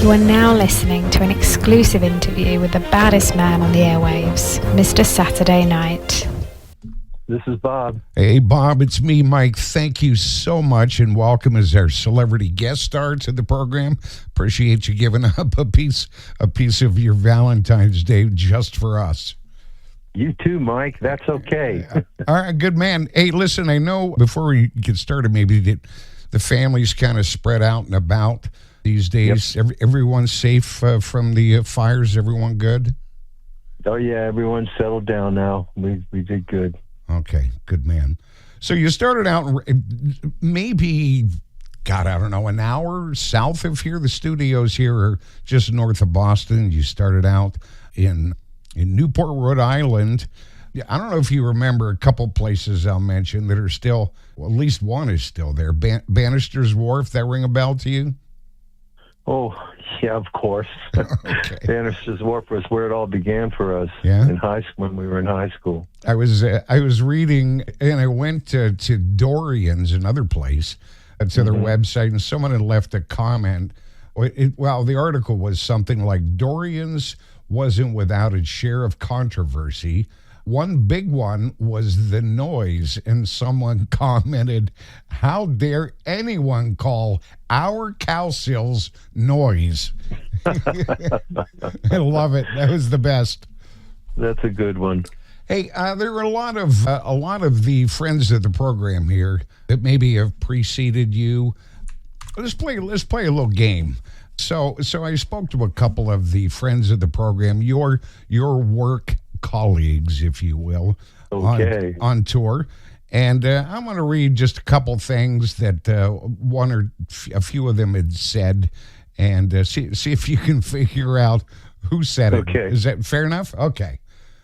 You are now listening to an exclusive interview with the baddest man on the airwaves, Mr. Saturday Night. This is Bob. Hey, Bob, it's me, Mike. Thank you so much, and welcome as our celebrity guest star to the program. Appreciate you giving up a piece of your Valentine's Day just for us. You too, Mike. That's okay. All right, good man. Hey, listen, I know before we get started, maybe that the family's kind of spread out and about these days. Yep. Everyone's safe from the fires. Everyone good? Oh, yeah, everyone's settled down now. We did good. Okay, good man. So you started out maybe, God, I don't know, an hour south of here. The studios here are just north of Boston. You started out in Newport, Rhode Island. I don't know if you remember a couple places I'll mention that are still, well, at least one is still there. Bannister's Wharf, that ring a bell to you? Oh, yeah, of course. Okay. Bannister's Wharf was where it all began for us in high school, when we were in high school. I was reading, and I went to Dorian's, another place, to their website, and someone had left a comment. The article was something like, Dorian's wasn't without its share of controversy. One big one was the noise, and someone commented, how dare anyone call our Cowsills noise? I love it. That was the best. That's a good one. Hey, there are a lot of the friends of the program here that maybe have preceded you. Let's play a little game. So I spoke to a couple of the friends of the program, your work colleagues, if you will, on tour. And I'm going to read just a couple things that one or a few of them had said, and see if you can figure out who said it. Okay. Is that fair enough? Okay.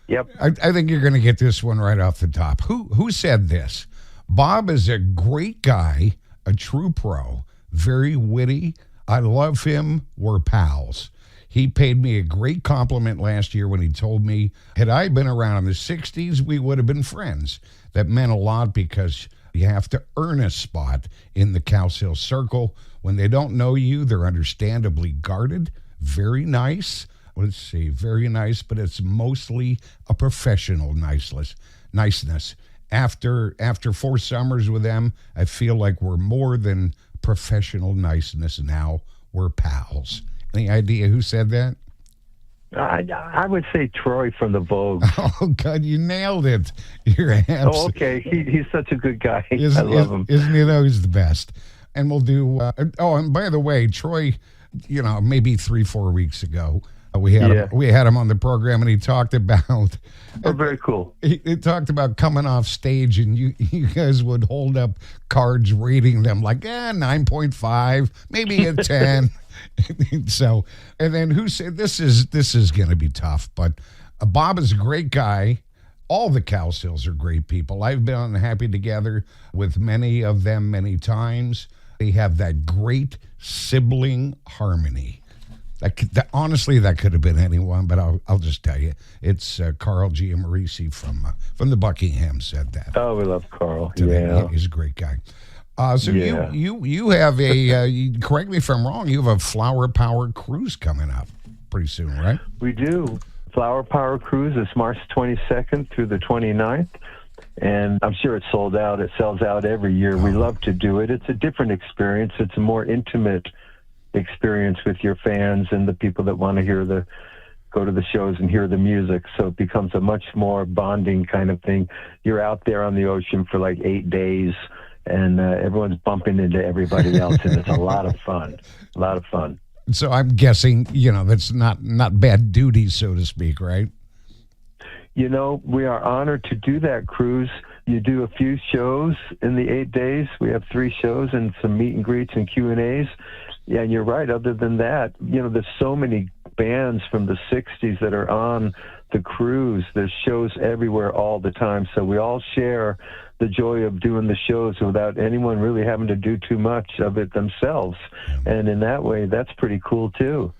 Yep. I think you're going to get this one right off the top. Who said this? Bob is a great guy, a true pro, very witty. I love him. We're pals. He paid me a great compliment last year when he told me, had I been around in the 60s, we would have been friends. That meant a lot because you have to earn a spot in the Cowsill circle. When they don't know you, they're understandably guarded. Very nice. Let's see, very nice, but it's mostly a professional niceness. After 4 summers with them, I feel like we're more than professional niceness now. We're pals. Any idea who said that? I would say Troy from the Vogue. Oh, God, you nailed it. You're okay. He's such a good guy. I love him. Isn't he, though? He's the best. And we'll do, and by the way, Troy, maybe 3-4 weeks ago, we had him on the program, and he talked about. Very cool. He talked about coming off stage, and you guys would hold up cards rating them like 9.5, maybe a 10. So, and then who said this is going to be tough, but Bob is a great guy. All the Cowsills are great people. I've been on Happy Together with many of them many times. They have that great sibling harmony. Honestly, that could have been anyone, but I'll just tell you, it's Carl Giammarisi from the Buckingham said that. Oh, we love Carl. Yeah, he's a great guy. You have a correct me if I'm wrong, you have a Flower Power cruise coming up pretty soon, right? We do. Flower Power cruise is March 22nd through the 29th, and I'm sure it's sold out. It sells out every year. We love to do it. It's a different experience. It's a more intimate experience with your fans and the people that want to go to the shows and hear the music. So it becomes a much more bonding kind of thing. You're out there on the ocean for like 8 days, and everyone's bumping into everybody else, and it's a lot of fun. A lot of fun. So I'm guessing, that's not bad duty, so to speak, right? We are honored to do that cruise. You do a few shows in the 8 days. We have 3 shows and some meet and greets and Q&As. Yeah, and you're right. Other than that, there's so many bands from the 60s that are on the cruise. There's shows everywhere all the time. So we all share the joy of doing the shows without anyone really having to do too much of it themselves. And in that way, that's pretty cool, too.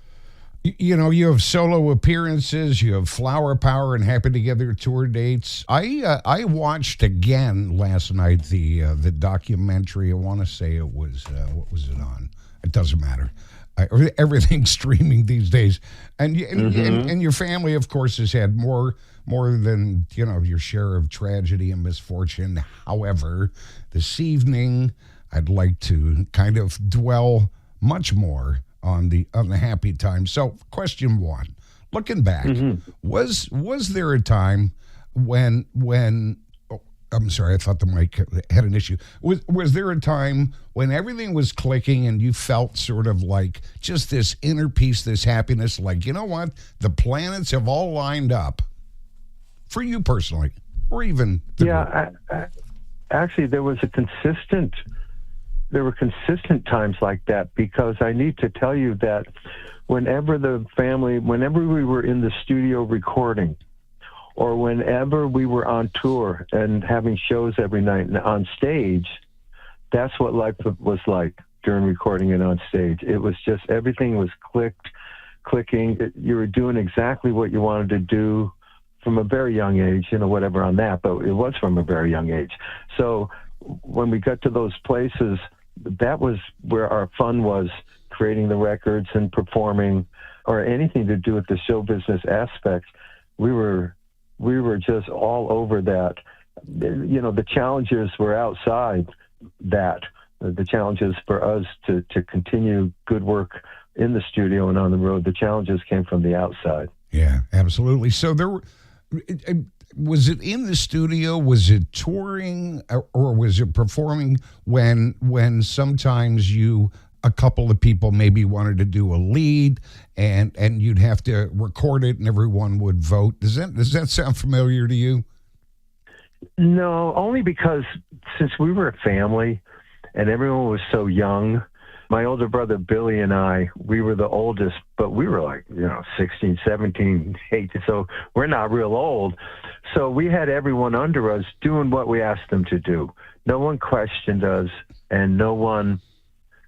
You have solo appearances, you have Flower Power and Happy Together tour dates. I watched again last night the documentary. I want to say it was, what was it on? It doesn't matter. everything's streaming these days, and your family, of course, has had more than your share of tragedy and misfortune. However, this evening, I'd like to kind of dwell much more on the happy times. So, question one: looking back, was there a time when I'm sorry, I thought the mic had an issue. Was there a time when everything was clicking and you felt sort of like just this inner peace, this happiness, like, you know what? The planets have all lined up for you personally, or even the group? Actually, there were consistent times like that, because I need to tell you that whenever we were in the studio recording, or whenever we were on tour and having shows every night and on stage, that's what life was like during recording and on stage. It was just, everything was clicking. You were doing exactly what you wanted to do from a very young age, whatever on that, but it was from a very young age. So when we got to those places, that was where our fun was, creating the records and performing, or anything to do with the show business aspects. We were just all over that. The challenges were outside that. The challenges for us to continue good work in the studio and on the road, the challenges came from the outside. Yeah, absolutely. So was it in the studio, was it touring, or was it performing when sometimes a couple of people maybe wanted to do a lead and you'd have to record it and everyone would vote? Does that sound familiar to you? No, only because since we were a family and everyone was so young, my older brother Billy and I, we were the oldest, but we were like, 16, 17, 18, so we're not real old. So we had everyone under us doing what we asked them to do. No one questioned us, and no one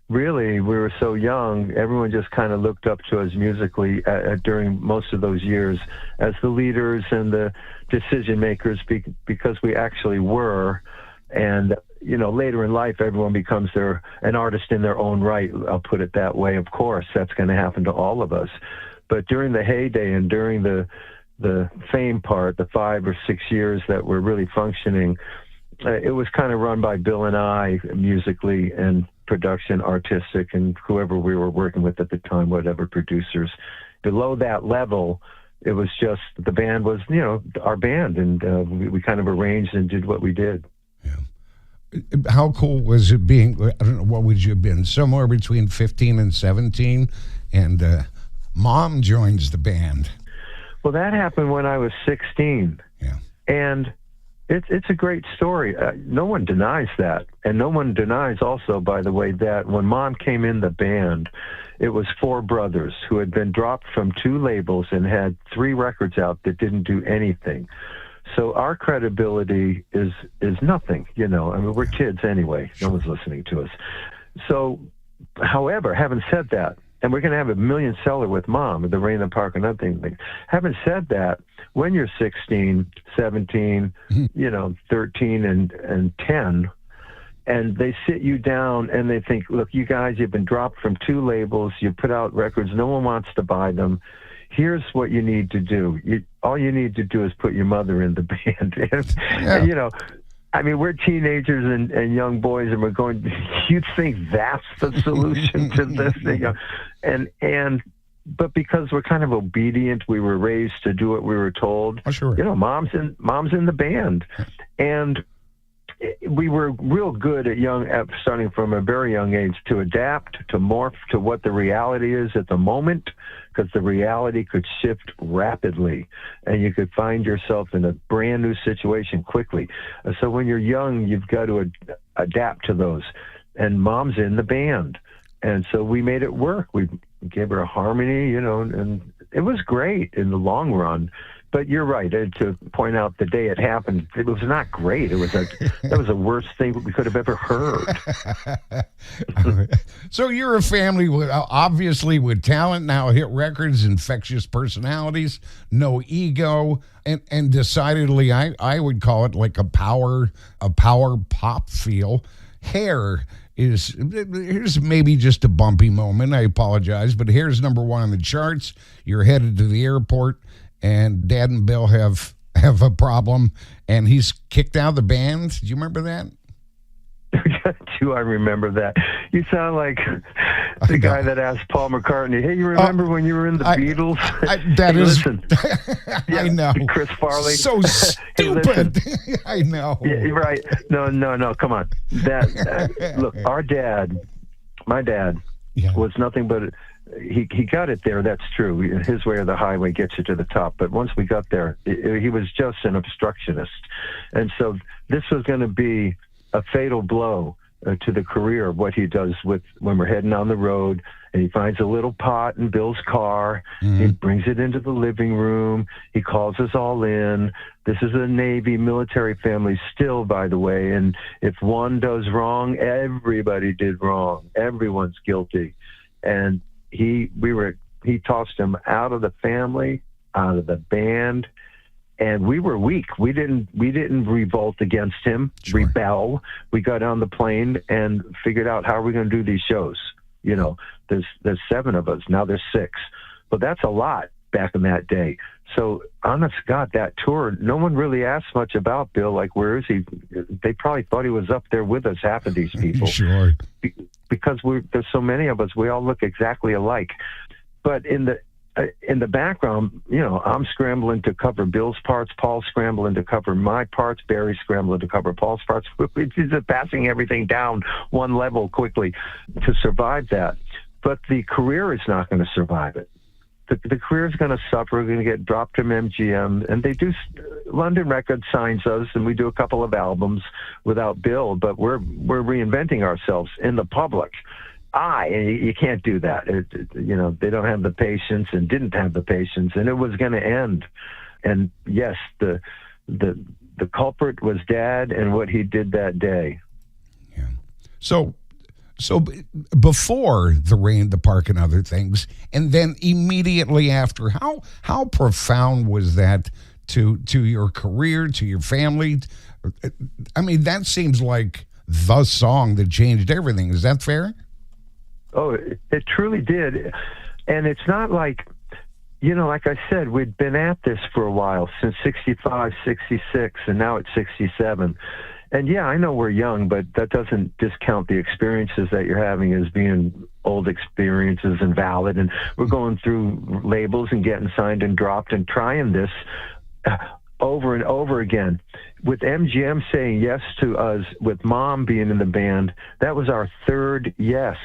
really, we were so young, everyone just kind of looked up to us musically during most of those years as the leaders and the decision makers, because we actually were. And, later in life, everyone becomes an artist in their own right. I'll put it that way. Of course, that's going to happen to all of us. But during the heyday and during the fame part, the 5 or 6 years that we're really functioning, it was kind of run by Bill and I musically, and production, artistic, and whoever we were working with at the time, whatever producers. Below that level, it was just the band was, our band, and we kind of arranged and did what we did. Yeah. How cool was it being, I don't know, what would you have been, somewhere between 15 and 17, and Mom joins the band? Well, that happened when I was 16. Yeah. And it's a great story. No one denies that. And no one denies also, by the way, that when Mom came in the band, it was 4 brothers who had been dropped from 2 labels and had 3 records out that didn't do anything. So our credibility is nothing, we're kids anyway. No one's listening to us. So, however, having said that, and we're going to have a million seller with Mom, the Rain in the Park and other things. Having said that, when you're 16, 17, 13 and 10, and they sit you down and they think, look, you guys, you've been dropped from 2 labels, you put out records, no one wants to buy them. Here's what you need to do. All you need to do is put your mother in the band. And, we're teenagers and young boys, and we're going, you'd think that's the solution to this thing. But because we're kind of obedient, we were raised to do what we were told. Oh, sure. Mom's in the band. And we were real good at starting from a very young age to adapt, to morph to what the reality is at the moment, because the reality could shift rapidly and you could find yourself in a brand new situation quickly. So when you're young, you've got to adapt to those. And Mom's in the band. And so we made it work. We gave her a harmony, and it was great in the long run. But you're right, to point out the day it happened, it was not great. That was the worst thing we could have ever heard. So you're a family obviously with talent, now hit records, infectious personalities, no ego, and decidedly I would call it like a power pop feel. Hair. here's maybe just a bumpy moment. I apologize, but here's number one on the charts. You're headed to the airport, and Dad and Bill have a problem, and he's kicked out of the band. Do you remember that? Do I remember that? You sound like the guy that asked Paul McCartney, hey, you remember when you were in the Beatles? That is... Listen. I know. Chris Farley. So stupid. Hey, I know. Yeah, right. No, come on. Look, my dad, was nothing but... He got it there, that's true. His way or the highway gets you to the top. But once we got there, he was just an obstructionist. And so this was going to be a fatal blow to the career of what he does with when we're heading on the road, and he finds a little pot in Bill's car. He brings it into the living room. He calls us all in. This is a Navy military family still, by the way, and if one does wrong, everybody did wrong. Everyone's guilty. And he tossed him out of the family, out of the band. And we were weak. We didn't revolt against him, rebel. We got on the plane and figured out how are we going to do these shows. You know, there's 7 of us. Now there's 6. But that's a lot back in that day. So honest to God, that tour, no one really asked much about Bill. Like, where is he? They probably thought he was up there with us, half of these people. Sure. Because there's so many of us, we all look exactly alike. But in the background, you know, I'm scrambling to cover Bill's parts, Paul's scrambling to cover my parts, Barry's scrambling to cover Paul's parts. We're just passing everything down one level quickly to survive that. But the career is not going to survive it. The career is going to suffer. We're going to get dropped from MGM, and they do. London Records signs us, and we do a couple of albums without Bill. But we're reinventing ourselves in the public. You can't do that. You know, they don't have the patience and didn't have the patience, and it was going to end. And yes, the culprit was Dad and what he did that day. Yeah. So before the rain, the park, and other things, and then immediately after, how profound was that to your career, to your family? I mean, that seems like the song that changed everything. Is that fair? Oh, it truly did. And it's not like, you know, like I said, we'd been at this for a while, since 65, 66, and now it's 67. And yeah, I know we're young, but that doesn't discount the experiences that you're having as being old experiences and valid. And we're going through labels and getting signed and dropped and trying this over and over again. With MGM saying yes to us, with Mom being in the band, that was our 3rd yes.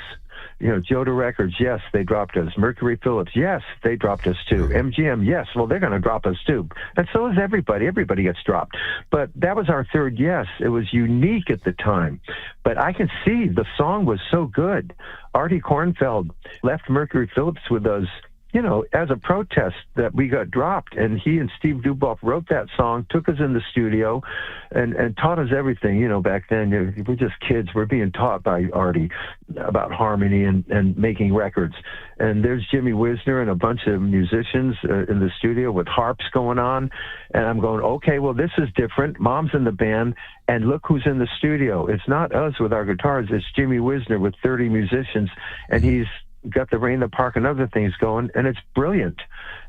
You know, Joda Records, yes, they dropped us. Mercury Phillips, yes, they dropped us too. MGM, yes, well, they're going to drop us too. And so is everybody. Everybody gets dropped. But that was our 3rd yes. It was unique at the time. But I can see the song was so good. Artie Kornfeld left Mercury Phillips with us, you know, as a protest that we got dropped. And he and Steve Duboff wrote that song, took us in the studio, and taught us everything. You know, back then, we're just kids. We're being taught by Artie about harmony and making records. And there's Jimmy Wisner and a bunch of musicians in the studio with harps going on. And I'm going, okay, well, this is different. Mom's in the band, and look who's in the studio. It's not us with our guitars. It's Jimmy Wisner with 30 musicians, and he's got the Rain in the Park and other things going, and it's brilliant.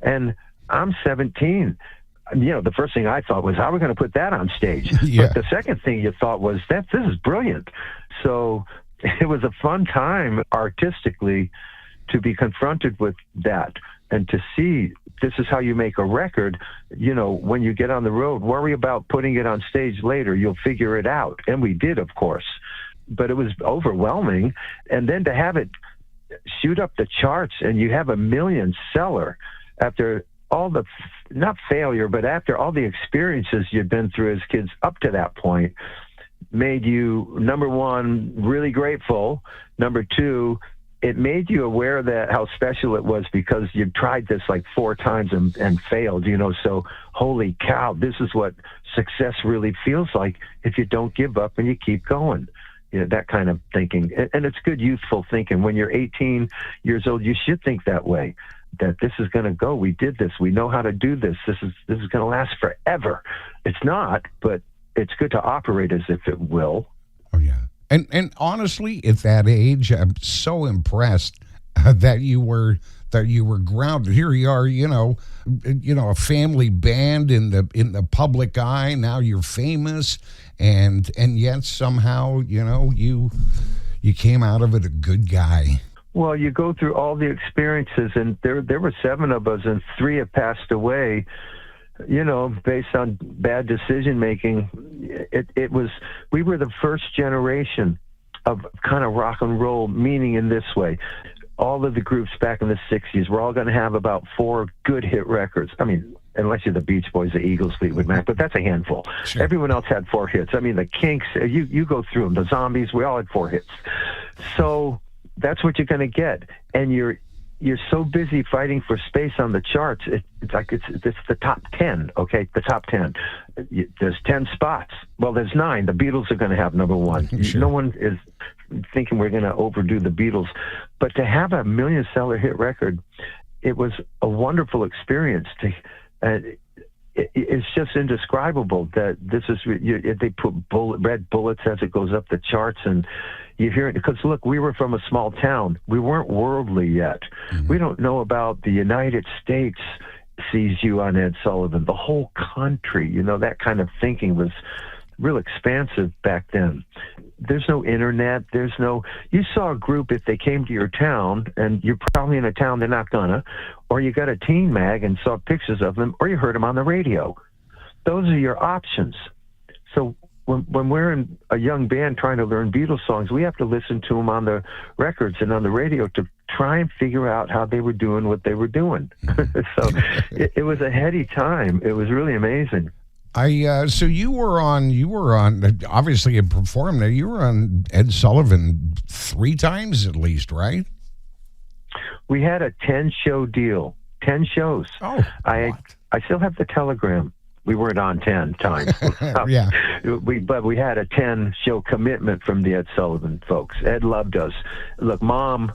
And I'm 17. You know, the first thing I thought was, how are we going to put that on stage? Yeah. But the second thing you thought was, this is brilliant. So it was a fun time artistically to be confronted with that and to see this is how you make a record. You know, when you get on the road, worry about putting it on stage later. You'll figure it out. And we did, of course. But it was overwhelming. And then to have it shoot up the charts and you have a 1 million seller after all the, not failure, but after all the experiences you'd been through as kids up to that point, made you, number one, really grateful. Number two, it made you aware that how special it was because you'd tried this like 4 times and failed, you know, so holy cow, this is what success really feels like if you don't give up and you keep going. You know, that kind of thinking. And it's good youthful thinking. When you're 18 years old, you should think that way, that this is going to go. We did this. We know how to do this. This is going to last forever. It's not, but it's good to operate as if it will. Oh, yeah. And honestly, at that age, I'm so impressed that you were grounded. Here you are, a family band in the public eye. Now you're famous, and yet somehow, you came out of it a good guy. Well, you go through all the experiences, and there were 7 of us, and 3 have passed away. Based on bad decision making. We were the first generation of kind of rock and roll, meaning in this way. All of the groups back in the 60s were all going to have about 4 good hit records. I mean, unless you're the Beach Boys, the Eagles, Fleetwood Mac, but that's a handful. Sure. Everyone else had 4 hits. I mean, the Kinks, you go through them, the Zombies, we all had 4 hits. So that's what you're going to get. And you're so busy fighting for space on the charts. It's like it's the top 10, okay? The top 10. There's 10 spots. Well, there's 9. The Beatles are going to have number 1. Sure. No one is thinking we're going to overdo the Beatles. But to have a million-seller hit record, it was a wonderful experience. It's just indescribable that this is. They put red bullets as it goes up the charts, and you hear it. Because look, we were from a small town. We weren't worldly yet. Mm-hmm. We don't know about the United States sees you on Ed Sullivan. The whole country, that kind of thinking was real expansive back then. There's no internet. You saw a group if they came to your town, and you're probably in a town they're not gonna, or you got a teen mag and saw pictures of them, or you heard them on the radio. Those are your options. So when we're in a young band trying to learn Beatles songs, we have to listen to them on the records and on the radio to try and figure out how they were doing what they were doing. So it was a heady time. It was really amazing. So you were on obviously you performed there. You were on Ed Sullivan 3 times at least, right? We had a 10-show deal, 10 shows. Oh, I still have the telegram. We weren't on 10 times. Yeah. But we had a 10-show commitment from the Ed Sullivan folks. Ed loved us. Look, Mom,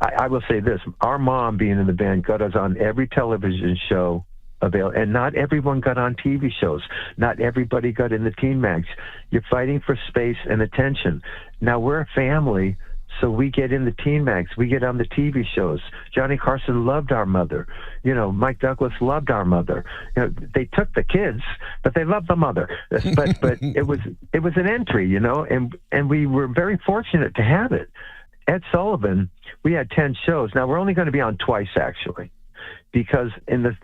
I will say this. Our mom, being in the band, got us on every television show available. And not everyone got on TV shows. Not everybody got in the teen mags. You're fighting for space and attention. Now, we're a family, so we get in the teen mags. We get on the TV shows. Johnny Carson loved our mother. Mike Douglas loved our mother. They took the kids, but they loved the mother. But it was an entry, and we were very fortunate to have it. Ed Sullivan, we had 10 shows. Now, we're only going to be on twice, actually, because in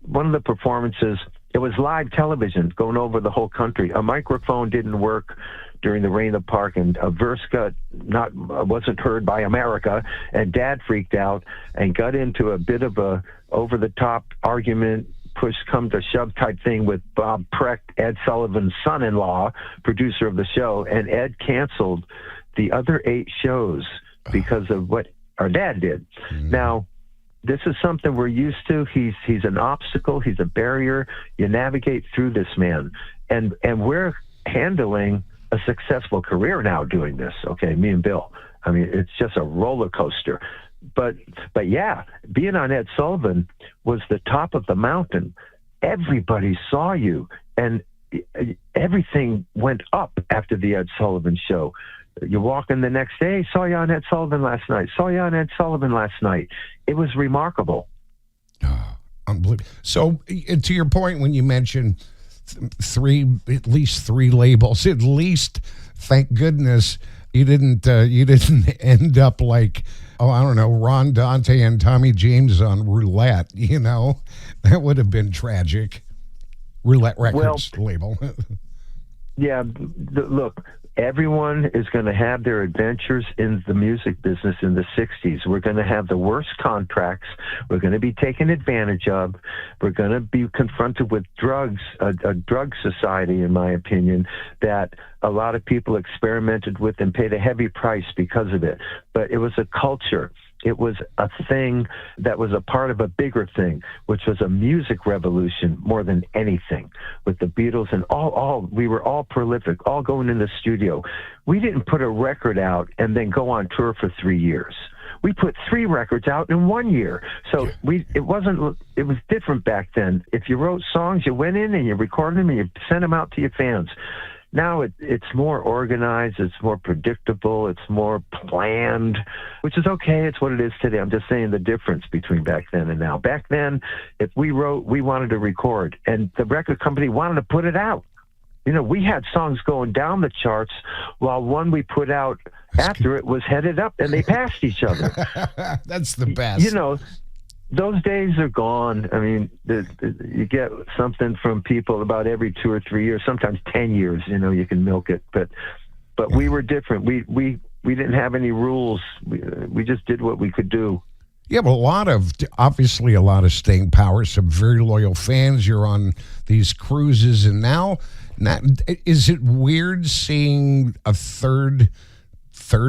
one of the performances, it was live television going over the whole country. A microphone didn't work during the Rain in the Park, and a verse wasn't heard by America, and Dad freaked out and got into a bit of a over-the-top argument, push come to shove type thing with Bob Precht, Ed Sullivan's son-in-law, producer of the show, and Ed canceled the other 8 shows because of what our dad did. Now, this is something we're used to. He's an obstacle. He's a barrier. You navigate through this, man. And we're handling a successful career now doing this, okay, me and Bill. I mean, it's just a roller coaster. But yeah, being on Ed Sullivan was the top of the mountain. Everybody saw you, and everything went up after the Ed Sullivan show. You walk in the next day, saw you on Ed Sullivan last night, saw you on Ed Sullivan last night. It was remarkable. Oh, unbelievable. So, to your point, when you mentioned at least 3 labels, at least, thank goodness, you didn't end up like, I don't know, Ron Dante and Tommy James on Roulette, That would have been tragic. Roulette Records label. Yeah, look, everyone is going to have their adventures in the music business in the 60s. We're going to have the worst contracts. We're going to be taken advantage of. We're going to be confronted with drugs, a drug society, in my opinion, that a lot of people experimented with and paid a heavy price because of it. But it was a culture. It was a thing that was a part of a bigger thing, which was a music revolution more than anything. With the Beatles and we were all prolific, all going in the studio. We didn't put a record out and then go on tour for 3 years. We put 3 records out in 1 year. So it was different back then. If you wrote songs, you went in and you recorded them and you sent them out to your fans. Now it's more organized, it's more predictable, it's more planned, which is okay. It's what it is today. I'm just saying the difference between back then and now. Back then, if we wrote, we wanted to record, and the record company wanted to put it out. You know, we had songs going down the charts while one we put out after it was headed up, and they passed each other. That's the best. You know, those days are gone. I mean, you get something from people about every 2 or 3 years, sometimes 10 years. You know, you can milk it. But we were different. We didn't have any rules. We just did what we could do. Yeah, but obviously a lot of staying power, some very loyal fans. You're on these cruises, and now is it weird seeing a third,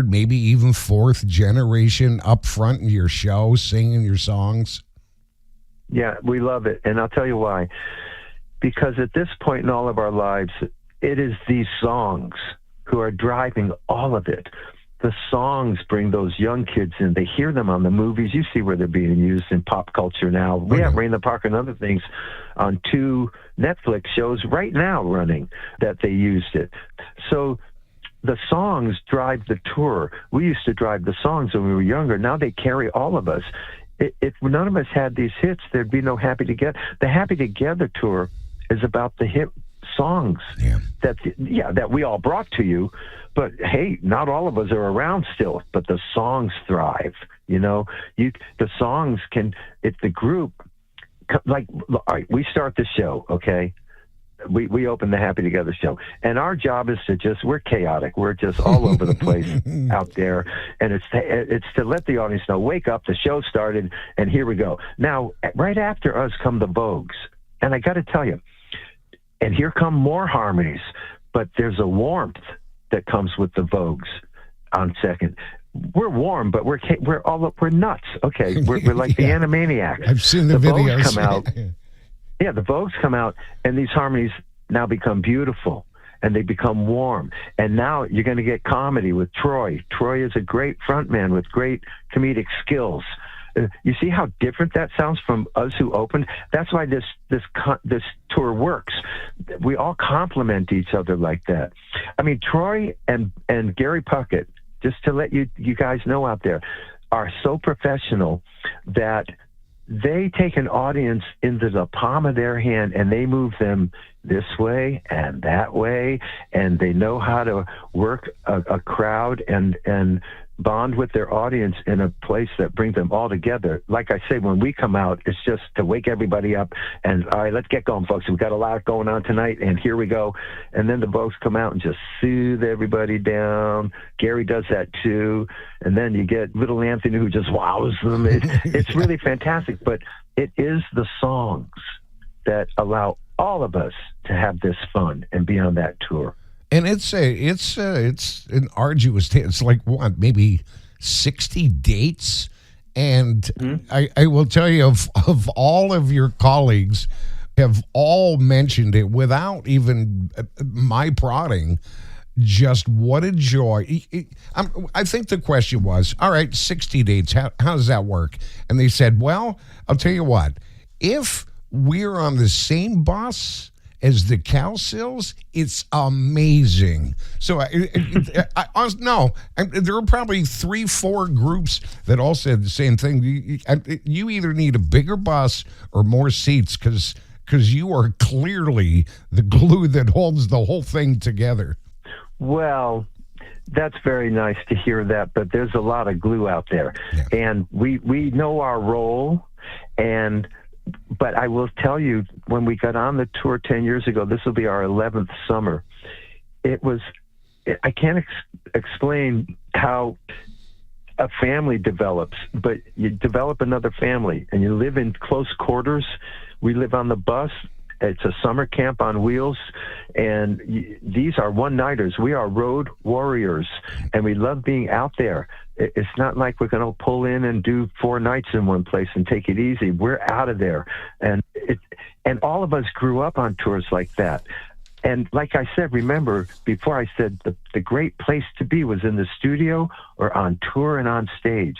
maybe even fourth generation up front in your show singing your songs? Yeah, we love it. And I'll tell you why. Because at this point in all of our lives, it is these songs who are driving all of it. The songs bring those young kids in. They hear them on the movies. You see where they're being used in pop culture now. We have Rain in the Park and other things on 2 Netflix shows right now running that they used it. So the songs drive the tour. We used to drive the songs when we were younger. Now they carry all of us. If none of us had these hits, there'd be no Happy Together. The Happy Together tour is about the hit songs that we all brought to you. But hey, not all of us are around still, but the songs thrive. You know, the songs can, if the group, like, all right, we start the show, okay? We open the Happy Together show, and our job is we're chaotic. We're just all over the place out there, and it's to let the audience know, wake up, the show started, and here we go. Now, right after us come the Vogues, and I got to tell you, and here come more harmonies, but there's a warmth that comes with the Vogues on second. We're warm, but we're nuts. Okay, we're like the Animaniacs. I've seen the videos. Vogues come out. Yeah, the Vogues come out, and these harmonies now become beautiful, and they become warm. And now you're going to get comedy with Troy. Troy is a great frontman with great comedic skills. You see how different that sounds from us who opened? That's why this tour works. We all complement each other like that. I mean, Troy and Gary Puckett, just to let you guys know out there, are so professional that they take an audience into the palm of their hand and they move them this way and that way, and they know how to work a crowd and bond with their audience in a place that brings them all together. Like I say, when we come out, it's just to wake everybody up and, all right, let's get going, folks. We've got a lot going on tonight, and here we go. And then the Vogues come out and just soothe everybody down. Gary does that too. And then you get little Anthony who just wows them. It's really fantastic. But it is the songs that allow all of us to have this fun and be on that tour. And it's an arduous. It's like what, maybe 60 dates, and I will tell you, of all of your colleagues have all mentioned it without even my prodding. Just what a joy! I think the question was, all right, 60 dates. How does that work? And they said, well, I'll tell you what. If we're on the same bus as the Cowsills, it's amazing. So there were probably 3-4 groups that all said the same thing. You either need a bigger bus or more seats because you are clearly the glue that holds the whole thing together. Well, that's very nice to hear that, but there's a lot of glue out there. Yeah. And we know our role, but I will tell you, when we got on the tour 10 years ago, this will be our 11th summer. I can't explain how a family develops, but you develop another family and you live in close quarters. We live on the bus. It's a summer camp on wheels, and these are one-nighters. We are road warriors, and we love being out there. It's not like we're going to pull in and do 4 nights in one place and take it easy. We're out of there, and all of us grew up on tours like that. And like I said, remember, before I said the great place to be was in the studio or on tour and on stage.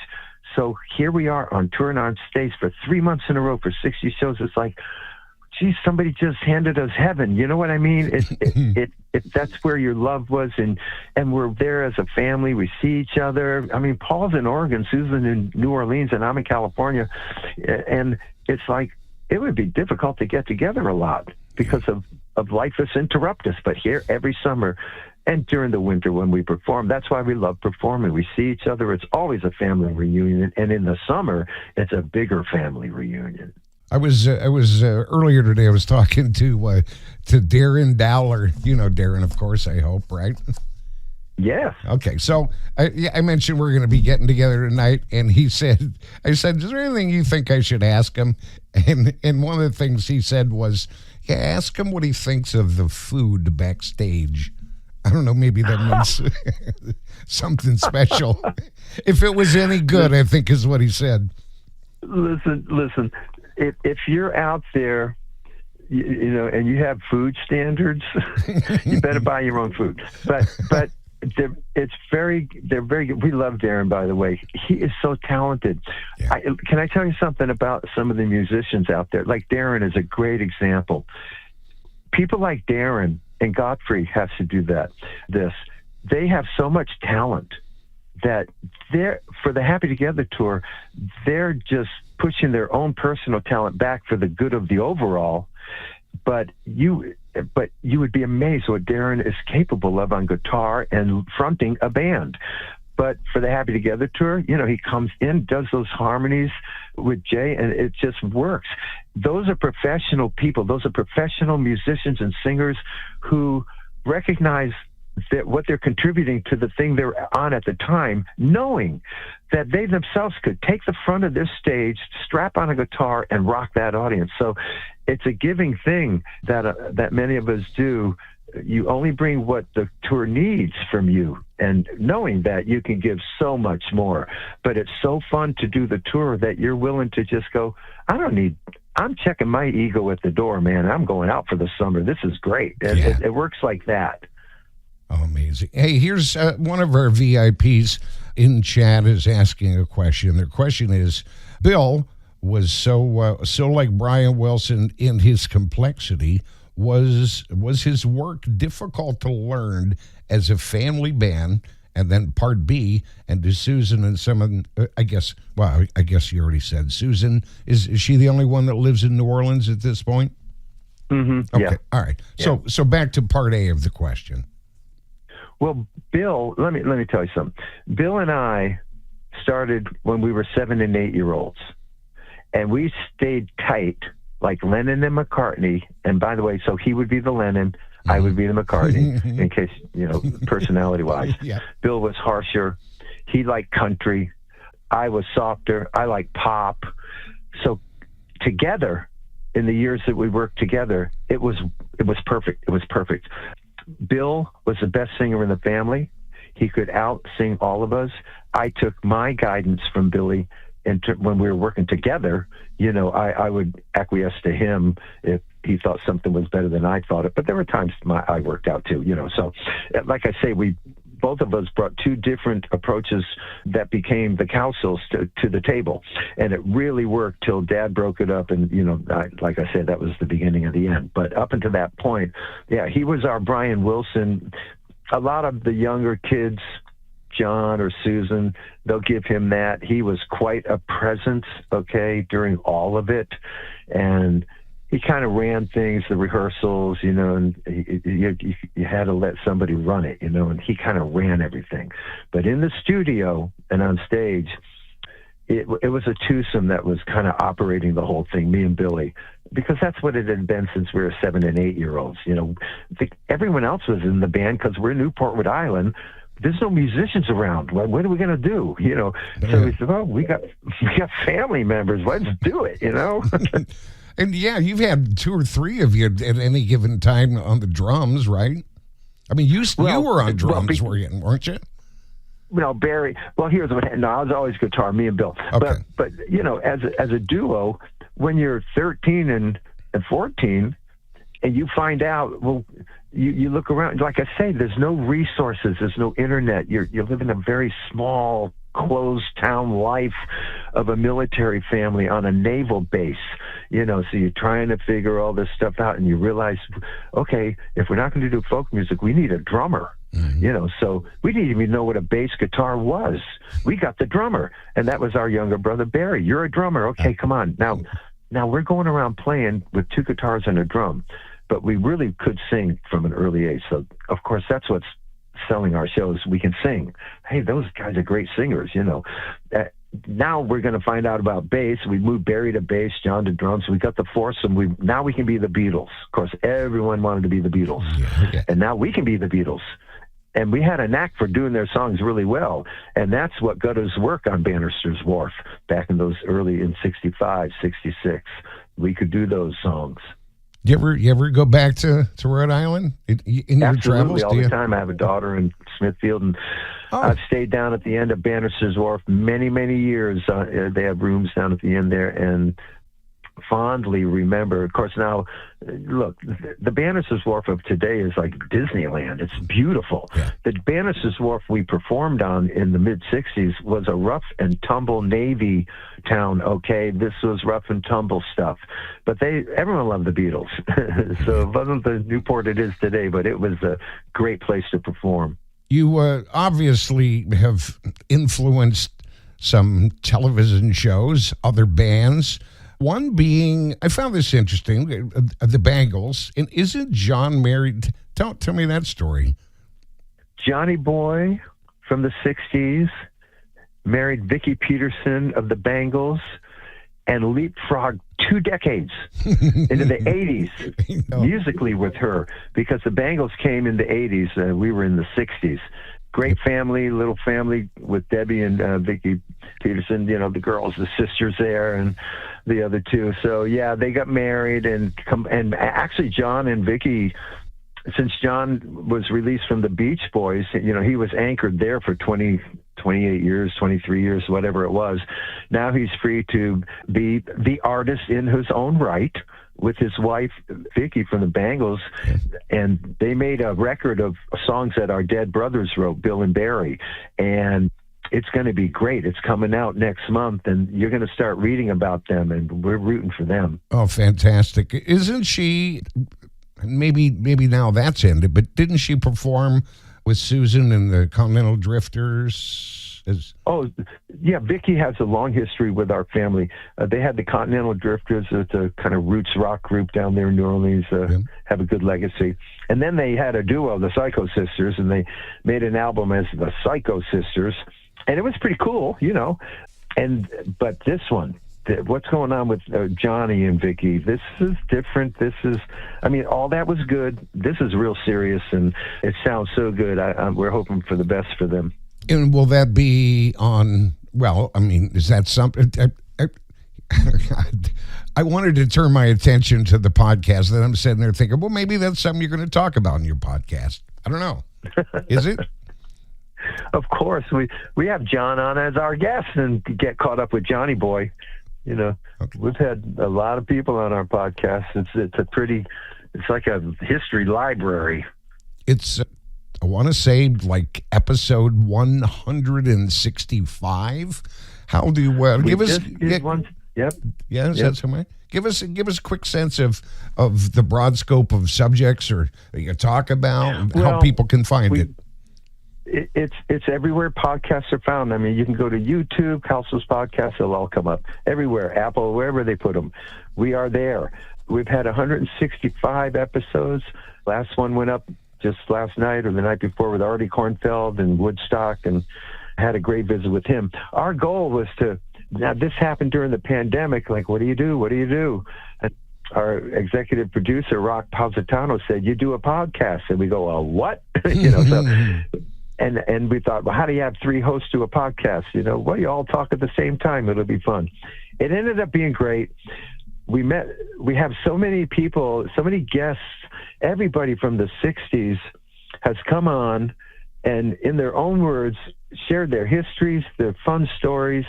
So here we are on tour and on stage for 3 months in a row for 60 shows. It's like, geez, somebody just handed us heaven. You know what I mean? That's where your love was, and we're there as a family. We see each other. I mean, Paul's in Oregon, Susan in New Orleans, and I'm in California, and it's like it would be difficult to get together a lot because of life has interrupted us. But here, every summer, and during the winter when we perform, that's why we love performing. We see each other. It's always a family reunion, and in the summer, it's a bigger family reunion. I was earlier today. I was talking to Darren Dowler. You know Darren, of course. I hope, right? Yes. Okay. So I mentioned we're going to be getting together tonight, and I said, "Is there anything you think I should ask him?" And one of the things he said was, "Yeah, ask him what he thinks of the food backstage." I don't know. Maybe that means something special. If it was any good, I think is what he said. Listen. If you're out there, you know, and you have food standards, you better buy your own food. But they're very good. We love Darren, by the way. He is so talented. Yeah. Can I tell you something about some of the musicians out there? Like Darren is a great example. People like Darren and Godfrey has to do they have so much talent that for the Happy Together tour, they're just pushing their own personal talent back for the good of the overall. But you would be amazed what Darren is capable of on guitar and fronting a band. But for the Happy Together tour, you know, he comes in, does those harmonies with Jay, and it just works. Those are professional people. Those are professional musicians and singers who recognize that what they're contributing to the thing they're on at the time, knowing that they themselves could take the front of this stage, strap on a guitar, and rock that audience. So it's a giving thing that many of us do. You only bring what the tour needs from you, and knowing that you can give so much more. But it's so fun to do the tour that you're willing to just go, I'm checking my ego at the door, man. I'm going out for the summer. This is great. It works like that. Oh, amazing. Hey, here's one of our VIPs in chat is asking a question. Their question is, Bill was so like Brian Wilson in his complexity. Was his work difficult to learn as a family band? And then part B, and to Susan and someone, I guess you already said, Susan, is she the only one that lives in New Orleans at this point? Mm-hmm. Okay. Yeah. All right. Yeah. So back to part A of the question. Well, Bill, let me tell you something. Bill and I started when we were 7 and 8 year olds, and we stayed tight like Lennon and McCartney. And by the way, so he would be the Lennon, I would be the McCartney, in case, you know, personality wise. Yeah. Bill was harsher. He liked country. I was softer. I liked pop. So together, in the years that we worked together, it was perfect. It was perfect. Bill was the best singer in the family. He could out-sing all of us. I took my guidance from Billy, and when we were working together, you know, I would acquiesce to him if he thought something was better than I thought it. But there were times I worked out too, you know. So, like I say, both of us brought two different approaches that became the Cowsills to the table. And it really worked till Dad broke it up. And, you know, like I said, that was the beginning of the end. But up until that point, yeah, he was our Brian Wilson. A lot of the younger kids, John or Susan, they'll give him that. He was quite a presence, okay, during all of it. And he kind of ran things, the rehearsals, you know, and you had to let somebody run it, you know, and he kind of ran everything. But in the studio and on stage, it was a twosome that was kind of operating the whole thing, me and Billy, because that's what it had been since we were 7 and 8 year olds. You know, everyone else was in the band because we're in Newport, Rhode Island. There's no musicians around. What are we going to do? You know, so we said, well, we got family members. Let's do it, you know. And yeah, you've had 2 or 3 of you at any given time on the drums, right? I mean, you were on drums, weren't you? No, Barry. Well, here's what. No, I was always guitar. Me and Bill. Okay. But you know, as a duo, when you're 13 and 14, and you find out, well, you look around. Like I say, there's no resources. There's no internet. You live in a very small closed town life of a military family on a naval base. So you're trying to figure all this stuff out, and you realize, okay, if we're not going to do folk music, we need a drummer. So we didn't even know what a bass guitar was. We got the drummer, and that was our younger brother, Barry. You're a drummer. Okay, come on. Now we're going around playing with 2 guitars and a drum, but we really could sing from an early age. So, of course, that's what's selling our shows. We can sing. Hey, those guys are great singers, Now we're going to find out about bass. We moved Barry to bass, John to drums. We got the foursome. Now we can be the Beatles. Of course, everyone wanted to be the Beatles. Yeah. And now we can be the Beatles. And we had a knack for doing their songs really well. And that's what got us work on Bannister's Wharf back in those early, in 65, 66. We could do those songs. You ever go back to Rhode Island in your travels? Absolutely, all the time. I have a daughter in Smithfield, and I've stayed down at the end of Bannister's Wharf many, many years. They have rooms down at the end there, and fondly remember. Of course, now, look, the Bannister's Wharf of today is like Disneyland. It's beautiful. Yeah. The Bannister's Wharf we performed on in the mid-'60s was a rough and tumble Navy town, okay? This was rough and tumble stuff. But everyone loved the Beatles. So it wasn't the Newport it is today, but it was a great place to perform. You obviously have influenced some television shows, other bands. One being, I found this interesting, the Bangles. And isn't John married? Tell me that story. Johnny Boy from the 60s married Vicki Peterson of the Bangles and leapfrogged 2 decades into the 80s musically with her, because the Bangles came in the 80s and we were in the 60s. Great family, little family with Debbie and Vicki Peterson, the girls, the sisters there, and the other 2. So, yeah, they got married, and actually John and Vicki, since John was released from the Beach Boys, he was anchored there for 28 years, 23 years, whatever it was. Now he's free to be the artist in his own right with his wife, Vicki, from the Bangles, and they made a record of songs that our dead brothers wrote, Bill and Barry, and it's going to be great. It's coming out next month, and you're going to start reading about them, and we're rooting for them. Oh, fantastic. Isn't she, maybe now that's ended, but didn't she perform with Susan and the Continental Drifters? Oh, yeah, Vicki has a long history with our family. They had the Continental Drifters, it's a kind of roots rock group down there in New Orleans, have a good legacy. And then they had a duo, the Psycho Sisters, and they made an album as the Psycho Sisters, and it was pretty cool, But this one, what's going on with Johnny and Vicki, this is different. All that was good. This is real serious, and it sounds so good. We're hoping for the best for them. And will that be on, is that something? I wanted to turn my attention to the podcast, that I'm sitting there thinking, well, maybe that's something you're going to talk about in your podcast. I don't know. Is it? Of course. We have John on as our guest and get caught up with Johnny Boy. Okay. We've had a lot of people on our podcast. It's like a history library. It's, I want to say, like episode 165. How do you give us? Yep. Yes, that's how Give us a quick sense of the broad scope of subjects or that you talk about, how people can find it. It's everywhere podcasts are found. You can go to YouTube, Cowsills Podcast, they'll all come up. Everywhere, Apple, wherever they put them. We are there. We've had 165 episodes. Last one went up just last night or the night before with Artie Kornfeld in Woodstock, and had a great visit with him. Our goal was now this happened during the pandemic, like, what do you do? And our executive producer, Rock Positano, said, you do a podcast. And we go, what? And we thought, well, how do you have 3 hosts do a podcast? Well, you all talk at the same time. It'll be fun. It ended up being great. We have so many people, so many guests. Everybody from the 60s has come on and, in their own words, shared their histories, their fun stories.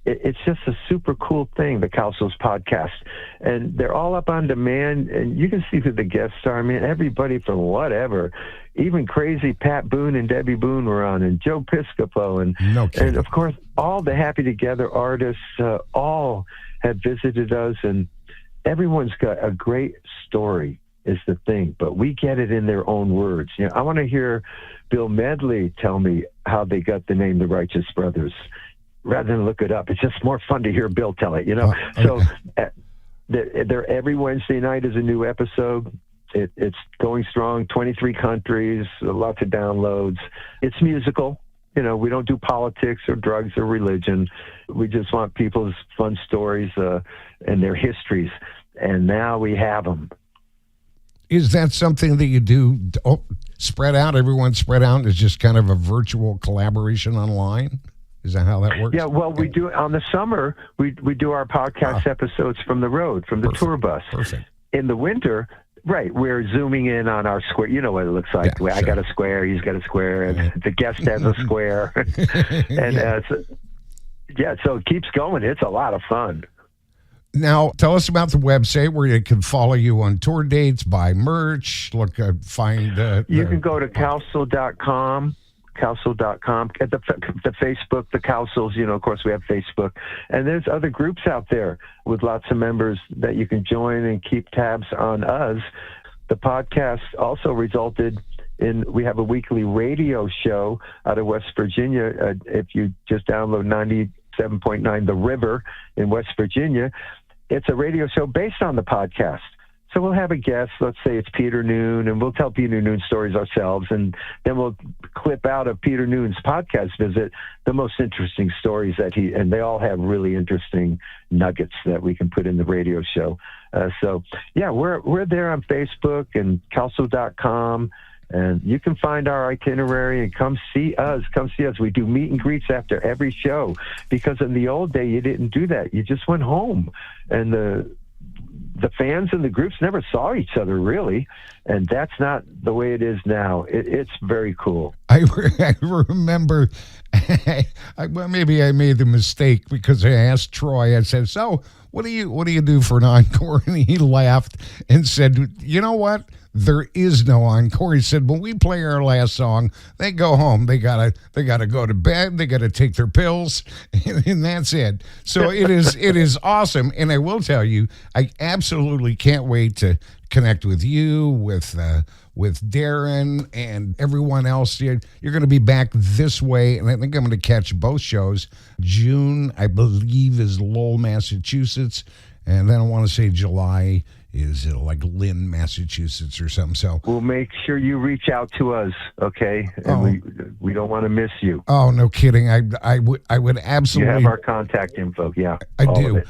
it's just a super cool thing, the Cowsills podcast. And they're all up on demand, and you can see who the guests are. I mean, everybody from whatever, even crazy Pat Boone and Debbie Boone were on, and Joe Piscopo, and of course, all the Happy Together artists, all have visited us, and everyone's got a great story is the thing, but we get it in their own words. You know, I want to hear Bill Medley tell me how they got the name the Righteous Brothers, rather than look it up. It's just more fun to hear Bill tell it, you know? So they're every Wednesday night is a new episode. It's going strong, 23 countries, lots of downloads. It's musical. You know, we don't do politics or drugs or religion. We just want people's fun stories and their histories. And now we have them. Is that something that you do spread out? Everyone spread out is just kind of a virtual collaboration online? Is that how that works? Yeah, well, we do on the summer. We do our podcast episodes from the road, from the tour bus. Perfect. In the winter, right, we're zooming in on our square. You know what it looks like. Yeah, I got a square. He's got a square, and the guest has a square. And so it keeps going. It's a lot of fun. Now, tell us about the website where you can follow you on tour dates, buy merch, find... you can go to Cowsill.com. Cowsill.com, at the Facebook, the Cowsills, you know, of course we have Facebook. And there's other groups out there with lots of members that you can join and keep tabs on us. The podcast also resulted in, we have a weekly radio show out of West Virginia. If you just download 97.9 The River in West Virginia, it's a radio show based on the podcast. So we'll have a guest, let's say it's Peter Noon, and we'll tell Peter Noon stories ourselves, and then we'll clip out of Peter Noon's podcast visit the most interesting stories and they all have really interesting nuggets that we can put in the radio show. We're there on Facebook and Cowsill.com, and you can find our itinerary and come see us. We do meet and greets after every show, because in the old day, you didn't do that. You just went home, and the fans and the groups never saw each other, really, and that's not the way it is now. It's very cool. I remember, maybe I made the mistake because I asked Troy. I said, "So, what do you do for an encore?" And he laughed and said, "You know what? There is no encore." He said, "When we play our last song, they go home. They gotta go to bed. They gotta take their pills, and that's it." So it is awesome. And I will tell you, I absolutely can't wait to connect with you, with Darren and everyone else. You're going to be back this way, and I think I'm going to catch both shows. June, I believe, is Lowell, Massachusetts, and then I want to say July is like Lynn, Massachusetts or something. So we'll make sure you reach out to us, okay? And we don't want to miss you. Oh, no kidding. I would absolutely. You have our contact info, yeah. I do.